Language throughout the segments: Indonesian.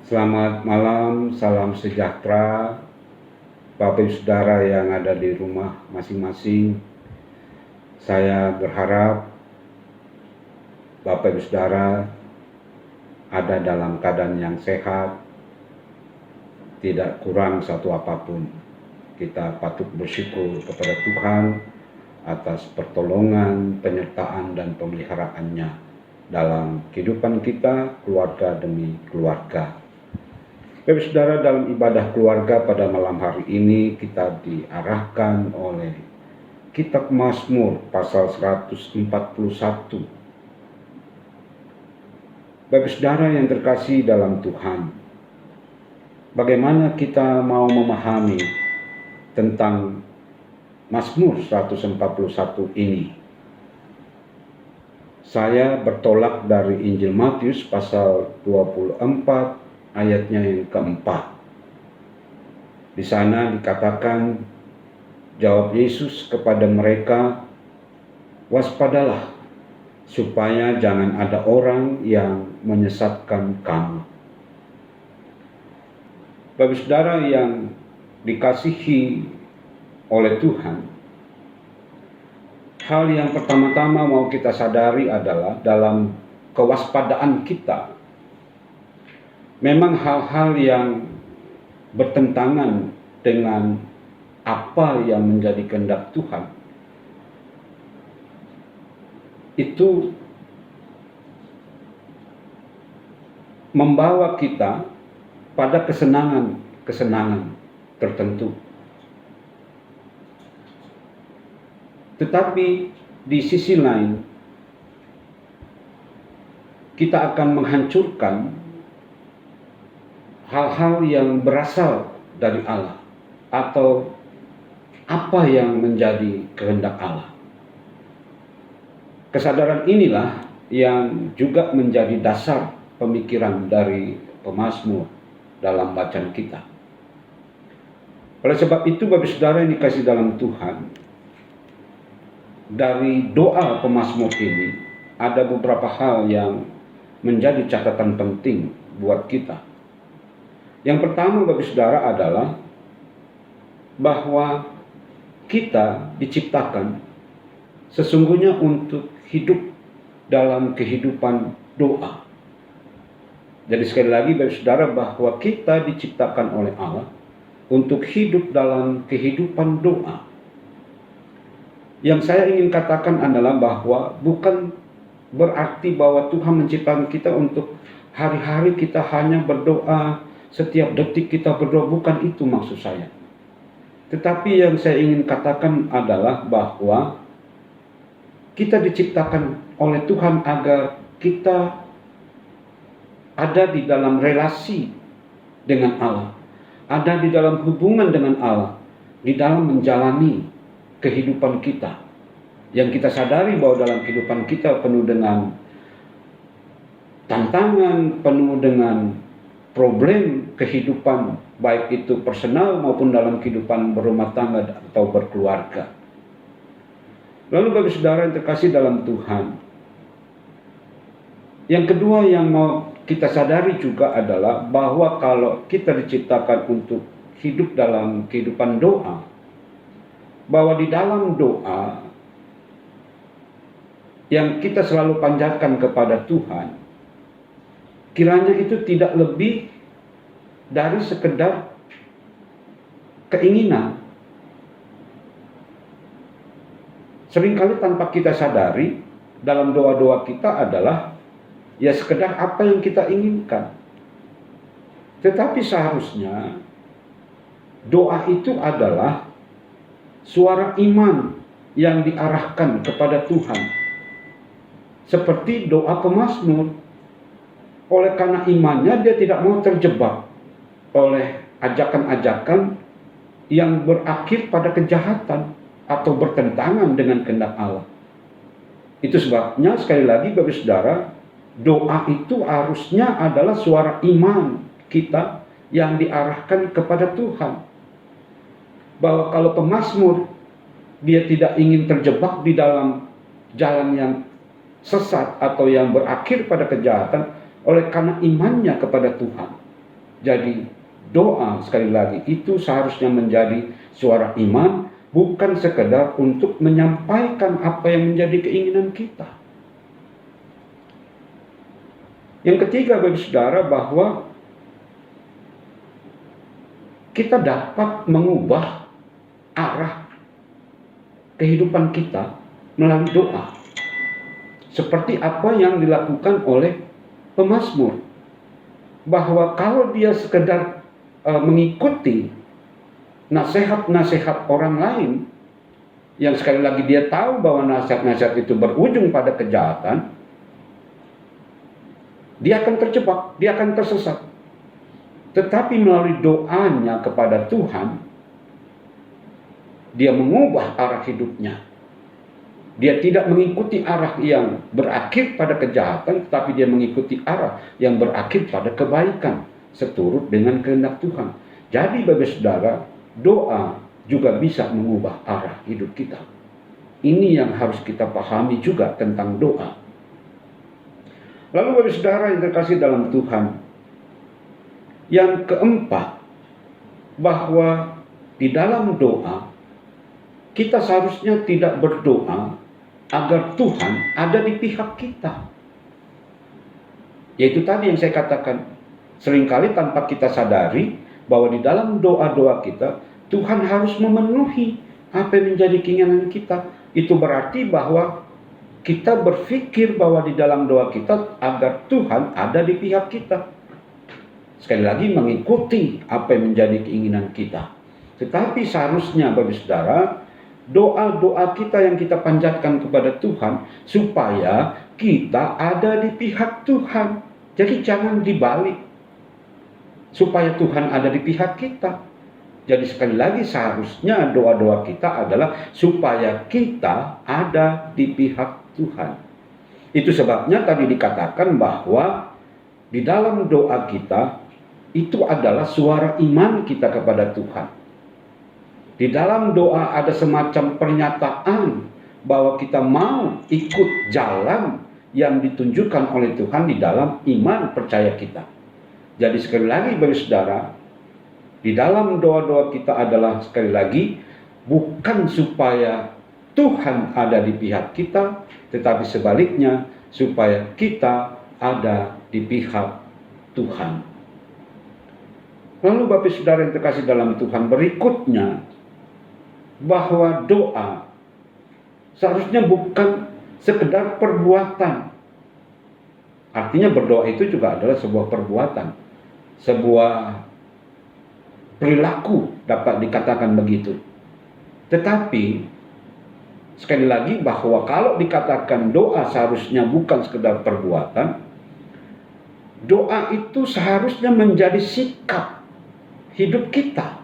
Selamat malam, salam sejahtera Bapak Ibu Saudara yang ada di rumah masing-masing. Saya berharap Bapak Ibu Saudara ada dalam keadaan yang sehat, tidak kurang satu apapun. Kita patut bersyukur kepada Tuhan atas pertolongan, penyertaan, dan pemeliharaannya dalam kehidupan kita, keluarga demi keluarga. Bapak Saudara, dalam ibadah keluarga pada malam hari ini kita diarahkan oleh Kitab Mazmur pasal 141. Bapak Saudara yang terkasih dalam Tuhan, bagaimana kita mau memahami tentang Mazmur 141 ini? Saya bertolak dari Injil Matius pasal 24 ayatnya yang keempat. Di sana dikatakan, jawab Yesus kepada mereka, waspadalah supaya jangan ada orang yang menyesatkan kamu. Bapak Saudara yang dikasihi oleh Tuhan, hal yang pertama-tama mau kita sadari adalah dalam kewaspadaan kita, memang hal-hal yang bertentangan dengan apa yang menjadi kehendak Tuhan itu membawa kita pada kesenangan tertentu. Tetapi di sisi lain kita akan menghancurkan hal-hal yang berasal dari Allah atau apa yang menjadi kehendak Allah. Kesadaran inilah yang juga menjadi dasar pemikiran dari pemazmur dalam bacaan kita. Oleh sebab itu, Bapak Saudara yang dikasihi dalam Tuhan, dari doa pemazmur ini ada beberapa hal yang menjadi catatan penting buat kita. Yang pertama, Bapak Saudara, adalah bahwa kita diciptakan sesungguhnya untuk hidup dalam kehidupan doa. Jadi sekali lagi Bapak Saudara, bahwa kita diciptakan oleh Allah untuk hidup dalam kehidupan doa. Yang saya ingin katakan adalah bahwa bukan berarti bahwa Tuhan menciptakan kita untuk hari-hari kita hanya berdoa, setiap detik kita berdoa, bukan itu maksud saya. Tetapi yang saya ingin katakan adalah bahwa kita diciptakan oleh Tuhan agar kita ada di dalam relasi dengan Allah, ada di dalam hubungan dengan Allah, di dalam menjalani kehidupan kita. Yang kita sadari bahwa dalam kehidupan kita penuh dengan tantangan, penuh dengan problem kehidupan, baik itu personal maupun dalam kehidupan berumah tangga atau berkeluarga. Lalu bagi saudara yang terkasih dalam Tuhan, yang kedua yang mau kita sadari juga adalah bahwa kalau kita diciptakan untuk hidup dalam kehidupan doa, bahwa di dalam doa yang kita selalu panjatkan kepada Tuhan, kiranya itu tidak lebih dari sekedar keinginan. Seringkali tanpa kita sadari, dalam doa-doa kita adalah ya sekedar apa yang kita inginkan. Tetapi seharusnya doa itu adalah suara iman yang diarahkan kepada Tuhan. Seperti doa pemazmur. Oleh karena imannya dia tidak mau terjebak oleh ajakan-ajakan yang berakhir pada kejahatan atau bertentangan dengan kehendak Allah. Itu sebabnya sekali lagi Bapak Saudara, doa itu harusnya adalah suara iman kita yang diarahkan kepada Tuhan. Bahwa kalau pemazmur dia tidak ingin terjebak di dalam jalan yang sesat atau yang berakhir pada kejahatan oleh karena imannya kepada Tuhan. Jadi doa sekali lagi itu seharusnya menjadi suara iman, bukan sekedar untuk menyampaikan apa yang menjadi keinginan kita. Yang ketiga bagi saudara, bahwa kita dapat mengubah arah kehidupan kita melalui doa. Seperti apa yang dilakukan oleh pemazmur. Bahwa kalau dia sekedar mengikuti nasihat-nasihat orang lain, yang sekali lagi dia tahu bahwa nasihat-nasihat itu berujung pada kejahatan, dia akan terjebak, dia akan tersesat. Tetapi melalui doanya kepada Tuhan, dia mengubah arah hidupnya. Dia tidak mengikuti arah yang berakhir pada kejahatan, tetapi dia mengikuti arah yang berakhir pada kebaikan, seturut dengan kehendak Tuhan. Jadi bagi saudara, doa juga bisa mengubah arah hidup kita. Ini yang harus kita pahami juga tentang doa. Lalu bagi saudara yang terkasih dalam Tuhan, yang keempat, bahwa di dalam doa, kita seharusnya tidak berdoa agar Tuhan ada di pihak kita. Yaitu tadi yang saya katakan, seringkali tanpa kita sadari bahwa di dalam doa-doa kita, Tuhan harus memenuhi apa yang menjadi keinginan kita. Itu berarti bahwa kita berpikir bahwa di dalam doa kita agar Tuhan ada di pihak kita. Sekali lagi mengikuti apa yang menjadi keinginan kita. Tetapi seharusnya bagi saudara, doa-doa kita yang kita panjatkan kepada Tuhan supaya kita ada di pihak Tuhan. Jadi jangan dibalik. Supaya Tuhan ada di pihak kita. Jadi sekali lagi seharusnya doa-doa kita adalah supaya kita ada di pihak Tuhan. Itu sebabnya tadi dikatakan bahwa di dalam doa kita itu adalah suara iman kita kepada Tuhan. Di dalam doa ada semacam pernyataan bahwa kita mau ikut jalan yang ditunjukkan oleh Tuhan di dalam iman percaya kita. Jadi sekali lagi bagi saudara, di dalam doa-doa kita adalah sekali lagi bukan supaya Tuhan ada di pihak kita, tetapi sebaliknya supaya kita ada di pihak Tuhan. Lalu Bapak Saudara yang terkasih dalam Tuhan, berikutnya bahwa doa seharusnya bukan sekedar perbuatan. Artinya berdoa itu juga adalah sebuah perbuatan, sebuah perilaku, dapat dikatakan begitu. Tetapi sekali lagi bahwa kalau dikatakan doa seharusnya bukan sekedar perbuatan, doa itu seharusnya menjadi sikap hidup kita.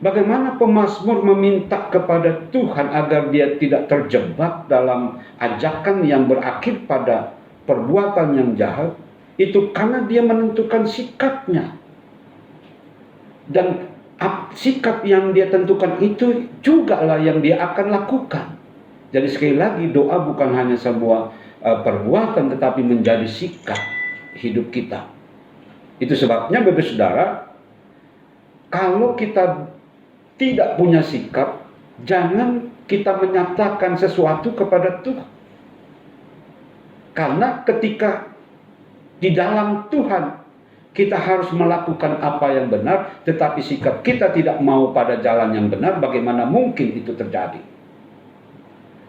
Bagaimana pemazmur meminta kepada Tuhan agar dia tidak terjebak dalam ajakan yang berakhir pada perbuatan yang jahat, itu karena dia menentukan sikapnya. Dan sikap yang dia tentukan itu jugalah yang dia akan lakukan. Jadi sekali lagi doa bukan hanya sebuah perbuatan, tetapi menjadi sikap hidup kita. Itu sebabnya Bapak Saudara, kalau kita tidak punya sikap, jangan kita menyatakan sesuatu kepada Tuhan. Karena ketika di dalam Tuhan kita harus melakukan apa yang benar, tetapi sikap kita tidak mau pada jalan yang benar, bagaimana mungkin itu terjadi?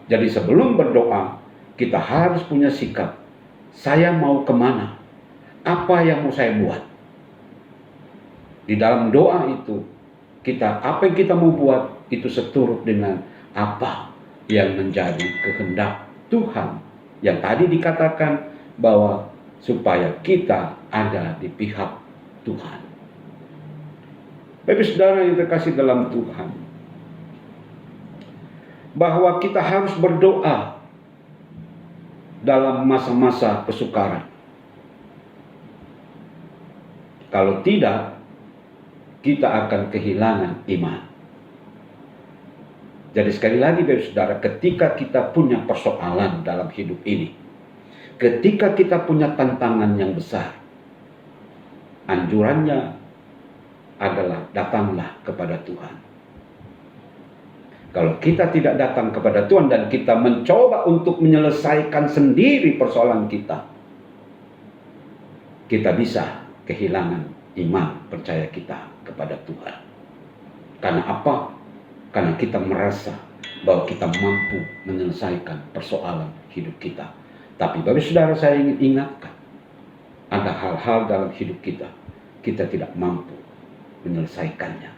Jadi sebelum berdoa, kita harus punya sikap. Saya mau kemana? Apa yang mau saya buat? Di dalam doa itu, apa yang kita mau buat, itu seturut dengan apa yang menjadi kehendak Tuhan. Yang tadi dikatakan bahwa supaya kita ada di pihak Tuhan. Bapak Saudara yang terkasih dalam Tuhan, bahwa kita harus berdoa dalam masa-masa kesukaran. Kalau tidak, kita akan kehilangan iman. Jadi sekali lagi Bapak Saudara, ketika kita punya persoalan dalam hidup ini, ketika kita punya tantangan yang besar, Anjurannya adalah datanglah kepada Tuhan. Kalau kita tidak datang kepada Tuhan dan kita mencoba untuk menyelesaikan sendiri persoalan kita, kita bisa kehilangan iman percaya kita kepada Tuhan. Karena apa? Karena kita merasa bahwa kita mampu menyelesaikan persoalan hidup kita. Tapi Bapak Saudara, saya ingin ingatkan, ada hal-hal dalam hidup kita tidak mampu menyelesaikannya.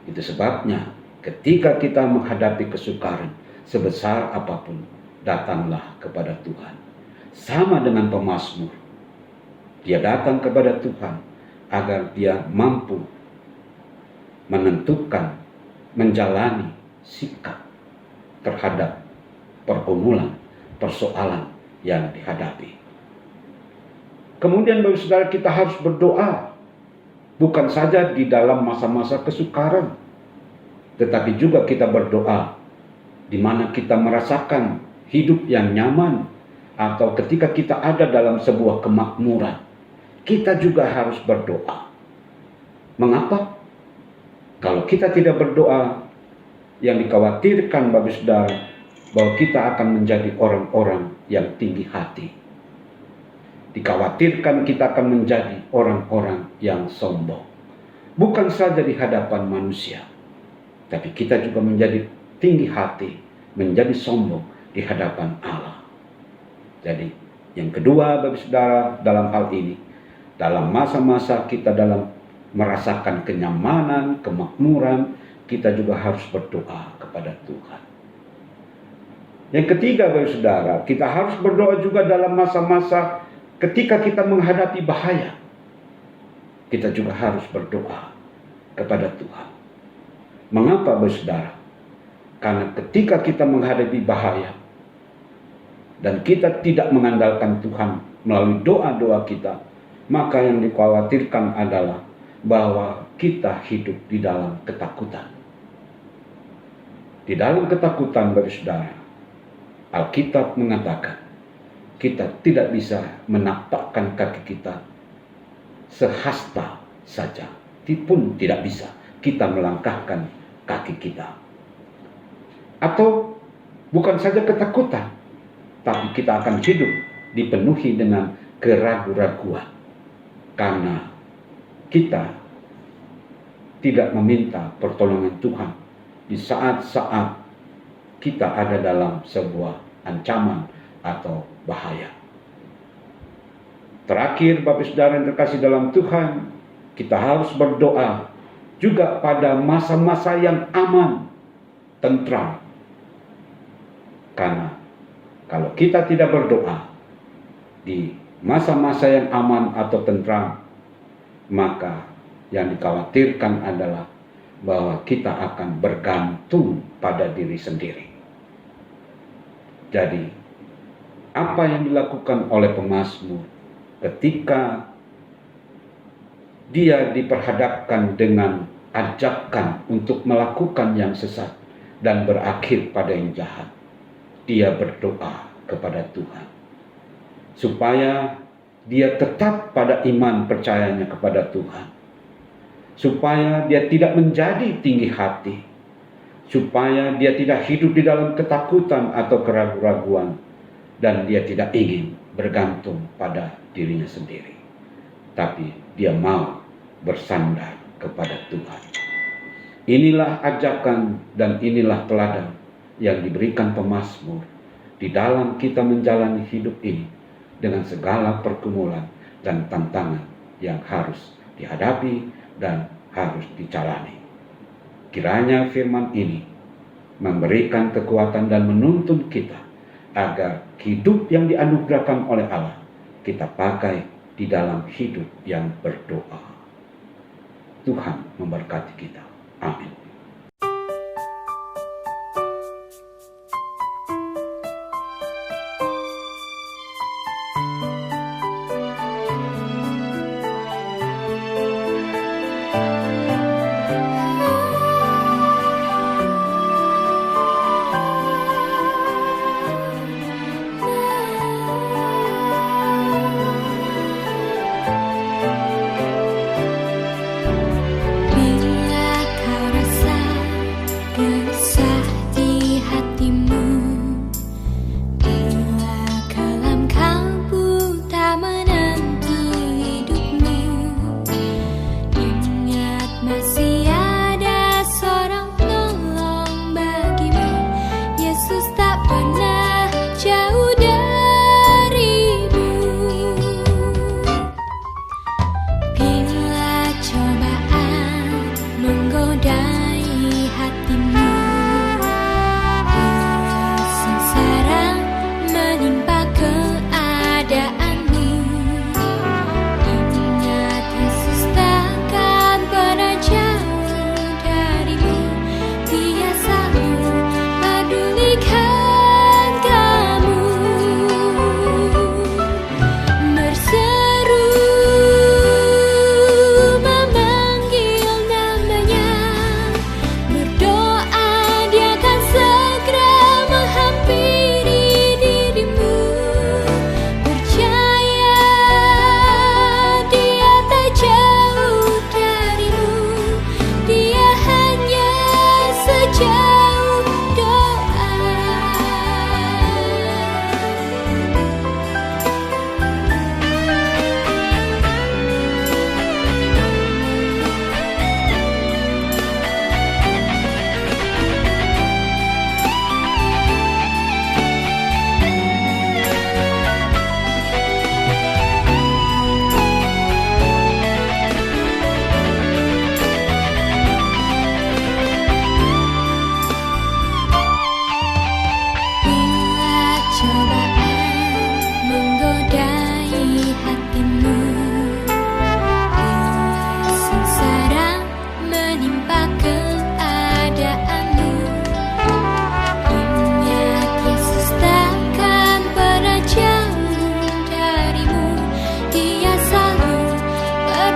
Itu sebabnya ketika kita menghadapi kesukaran sebesar apapun, datanglah kepada Tuhan. Sama dengan pemazmur, dia datang kepada Tuhan agar dia mampu menentukan, menjalani sikap terhadap pergumulan, persoalan yang dihadapi. Kemudian Bapak Saudara, kita harus berdoa, bukan saja di dalam masa-masa kesukaran, tetapi juga kita berdoa di mana kita merasakan hidup yang nyaman, atau ketika kita ada dalam sebuah kemakmuran, kita juga harus berdoa. Mengapa? Kalau kita tidak berdoa, yang dikhawatirkan Bapak Saudara, bahwa kita akan menjadi orang-orang yang tinggi hati. Dikhawatirkan kita akan menjadi orang-orang yang sombong. Bukan saja di hadapan manusia, tapi kita juga menjadi tinggi hati, menjadi sombong di hadapan Allah. Jadi yang kedua Bapak Saudara, dalam hal ini, dalam masa-masa kita dalam merasakan kenyamanan, kemakmuran, kita juga harus berdoa kepada Tuhan. Yang ketiga Bapak Saudara, kita harus berdoa juga dalam masa-masa ketika kita menghadapi bahaya. Kita juga harus berdoa kepada Tuhan. Mengapa Bapak Saudara? Karena ketika kita menghadapi bahaya dan kita tidak mengandalkan Tuhan melalui doa-doa kita, maka yang dikhawatirkan adalah bahwa kita hidup di dalam ketakutan. Di dalam ketakutan Bapak Saudara, Alkitab mengatakan kita tidak bisa menapakkan kaki kita sehasta saja, pun tidak bisa kita melangkahkan kaki kita. Atau bukan saja ketakutan, tapi kita akan hidup dipenuhi dengan keraguan-raguan karena kita tidak meminta pertolongan Tuhan di saat-saat kita ada dalam sebuah ancaman atau bahaya. Terakhir Bapak Saudara yang terkasih dalam Tuhan, kita harus berdoa juga pada masa-masa yang aman, tentram. Karena kalau kita tidak berdoa di masa-masa yang aman atau tentram, maka yang dikhawatirkan adalah bahwa kita akan bergantung pada diri sendiri. Jadi, apa yang dilakukan oleh pemazmur ketika dia diperhadapkan dengan ajakan untuk melakukan yang sesat dan berakhir pada yang jahat, dia berdoa kepada Tuhan supaya dia tetap pada iman percayanya kepada Tuhan, supaya dia tidak menjadi tinggi hati, supaya dia tidak hidup di dalam ketakutan atau keraguan-raguan, dan dia tidak ingin bergantung pada dirinya sendiri, tapi dia mau bersandar kepada Tuhan. Inilah ajakan dan inilah teladan yang diberikan pemazmur di dalam kita menjalani hidup ini dengan segala pergumulan dan tantangan yang harus dihadapi dan harus dijalani. Kiranya firman ini memberikan kekuatan dan menuntun kita agar hidup yang dianugerahkan oleh Allah kita pakai di dalam hidup yang berdoa. Tuhan memberkati kita. Amin.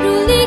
peduli